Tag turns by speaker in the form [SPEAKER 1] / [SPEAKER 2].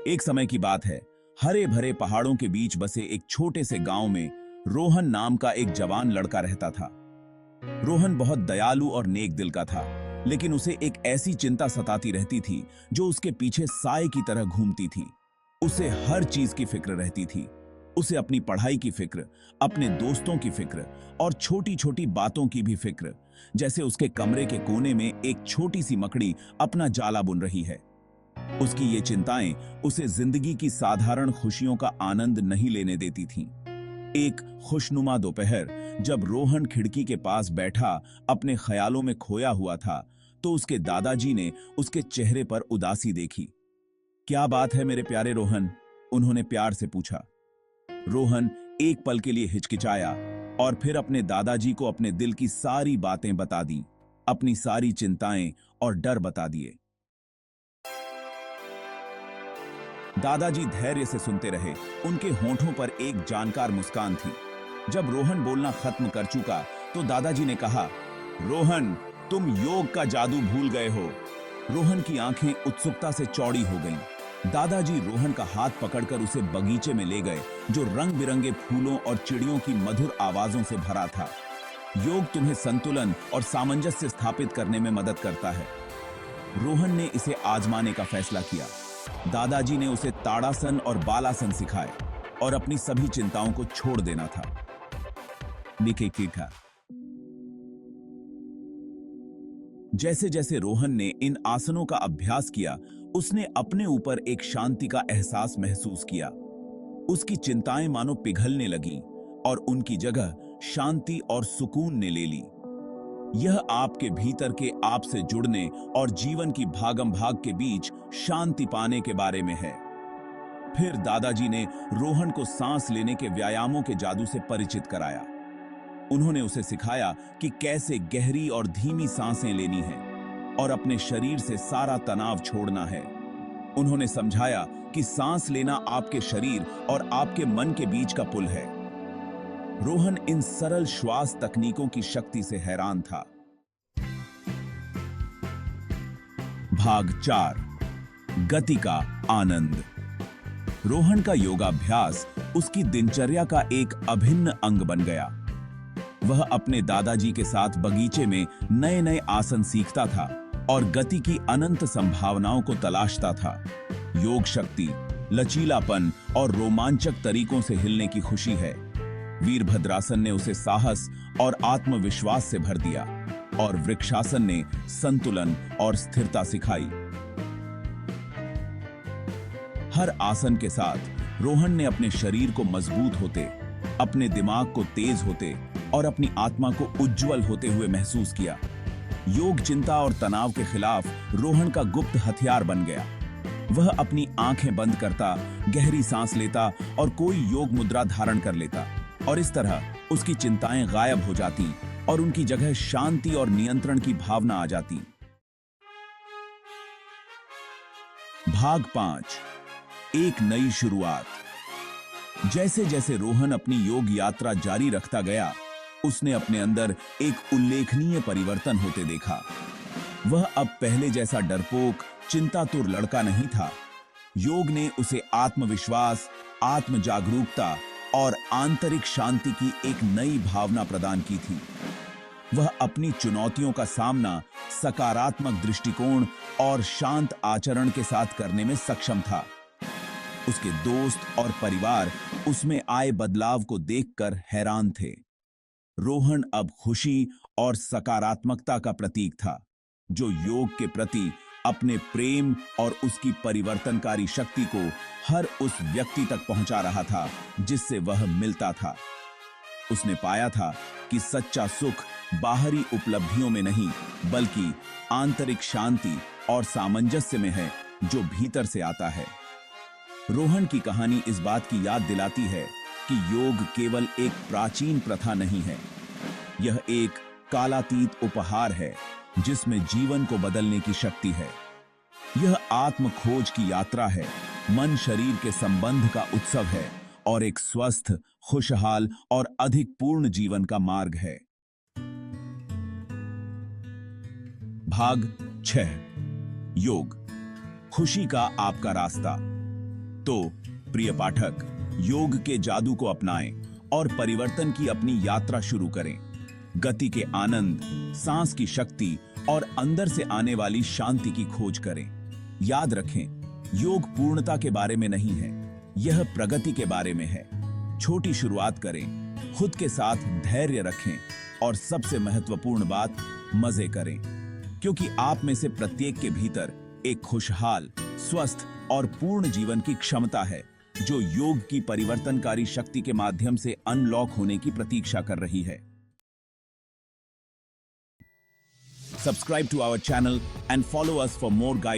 [SPEAKER 1] एक समय की बात है। हरे भरे पहाड़ों के बीच बसे एक छोटे से गांव में रोहन नाम का एक जवान लड़का रहता था। रोहन बहुत दयालु और नेक दिल का था, लेकिन उसे एक ऐसी चिंता सताती रहती थी जो उसके पीछे साए की तरह घूमती थी। उसे हर चीज की फिक्र रहती थी। उसे अपनी पढ़ाई की फिक्र, अपने दोस्तों की फिक्र और छोटी छोटी बातों की भी फिक्र, जैसे उसके कमरे के कोने में एक छोटी सी मकड़ी अपना जाला बुन रही है। उसकी ये चिंताएं उसे जिंदगी की साधारण खुशियों का आनंद नहीं लेने देती थीं। एक खुशनुमा दोपहर, जब रोहन खिड़की के पास बैठा अपने ख्यालों में खोया हुआ था, तो उसके दादाजी ने उसके चेहरे पर उदासी देखी। क्या बात है मेरे प्यारे रोहन? उन्होंने प्यार से पूछा। रोहन एक पल के लिए हिचकिचाया और फिर अपने दादाजी को अपने दिल की सारी बातें बता दी, अपनी सारी चिंताएं और डर बता दिए। दादाजी धैर्य से सुनते रहे। उनके होंठों पर एक जानकार मुस्कान थी। जब रोहन बोलना खत्म कर चुका, तो दादाजी ने कहा, रोहन, तुम योग का जादू भूल गए हो। रोहन की आंखें उत्सुकता से चौड़ी हो गईं। दादाजी रोहन का हाथ पकड़कर उसे बगीचे में ले गए, जो रंग बिरंगे फूलों और चिड़ियों की मधुर आवाजों से भरा था। योग तुम्हें संतुलन और सामंजस्य स्थापित करने में मदद करता है। रोहन ने इसे आजमाने का फैसला किया। दादाजी ने उसे ताड़ासन और बालासन सिखाए और अपनी सभी चिंताओं को छोड़ देना था। निकेकिका। जैसे जैसे रोहन ने इन आसनों का अभ्यास किया, उसने अपने ऊपर एक शांति का एहसास महसूस किया। उसकी चिंताएं मानो पिघलने लगीं और उनकी जगह शांति और सुकून ने ले ली। यह आपके भीतर के आप से जुड़ने और जीवन की भागम भाग के बीच शांति पाने के बारे में है। फिर दादाजी ने रोहन को सांस लेने के व्यायामों के जादू से परिचित कराया। उन्होंने उसे सिखाया कि कैसे गहरी और धीमी सांसें लेनी है और अपने शरीर से सारा तनाव छोड़ना है। उन्होंने समझाया कि सांस लेना आपके शरीर और आपके मन के बीच का पुल है। रोहन इन सरल श्वास तकनीकों की शक्ति से हैरान था। भाग 4, गति का आनंद। रोहन का योगाभ्यास उसकी दिनचर्या का एक अभिन्न अंग बन गया। वह अपने दादाजी के साथ बगीचे में नए नए आसन सीखता था और गति की अनंत संभावनाओं को तलाशता था। योग शक्ति, लचीलापन और रोमांचक तरीकों से हिलने की खुशी है। वीरभद्रासन ने उसे साहस और आत्मविश्वास से भर दिया और वृक्षासन ने संतुलन और स्थिरता सिखाई। हर आसन के साथ रोहन ने अपने शरीर को मजबूत होते, अपने दिमाग को तेज होते और अपनी आत्मा को उज्जवल होते हुए महसूस किया। योग चिंता और तनाव के खिलाफ रोहन का गुप्त हथियार बन गया। वह अपनी आंखें बंद करता, गहरी सांस लेता और कोई योग मुद्रा धारण कर लेता, और इस तरह उसकी चिंताएं गायब हो जाती और उनकी जगह शांति और नियंत्रण की भावना आ जाती। भाग 5, एक नई शुरुआत। जैसे जैसे रोहन अपनी योग यात्रा जारी रखता गया, उसने अपने अंदर एक उल्लेखनीय परिवर्तन होते देखा। वह अब पहले जैसा डरपोक, चिंतातुर लड़का नहीं था। योग ने उसे आत्मविश्वास, आत्म जागरूकता और आंतरिक शांति की एक नई भावना प्रदान की थी। वह अपनी चुनौतियों का सामना सकारात्मक दृष्टिकोण और शांत आचरण के साथ करने में सक्षम था। उसके दोस्त और परिवार उसमें आए बदलाव को देखकर हैरान थे। रोहन अब खुशी और सकारात्मकता का प्रतीक था, जो योग के प्रति अपने प्रेम और उसकी परिवर्तनकारी शक्ति को हर उस व्यक्ति तक पहुंचा रहा था जिससे वह मिलता था। उसने पाया था कि सच्चा सुख बाहरी उपलब्धियों में नहीं, बल्कि आंतरिक शांति और सामंजस्य में है, जो भीतर से आता है। रोहन की कहानी इस बात की याद दिलाती है कि योग केवल एक प्राचीन प्रथा नहीं है। यह एक कालातीत उपहार है जिसमें जीवन को बदलने की शक्ति है। यह आत्म खोज की यात्रा है, मन शरीर के संबंध का उत्सव है और एक स्वस्थ, खुशहाल और अधिक पूर्ण जीवन का मार्ग है। भाग 6, योग, खुशी का आपका रास्ता। तो प्रिय पाठक, योग के जादू को अपनाएं और परिवर्तन की अपनी यात्रा शुरू करें। गति के आनंद, सांस की शक्ति और अंदर से आने वाली शांति की खोज करें। याद रखें, योग पूर्णता के बारे में नहीं है, यह प्रगति के बारे में है। छोटी शुरुआत करें, खुद के साथ धैर्य रखें और सबसे महत्वपूर्ण बात, मजे करें, क्योंकि आप में से प्रत्येक के भीतर एक खुशहाल, स्वस्थ और पूर्ण जीवन की क्षमता है, जो योग की परिवर्तनकारी शक्ति के माध्यम से अनलॉक होने की प्रतीक्षा कर रही है। Subscribe to our channel and follow us for more guidance.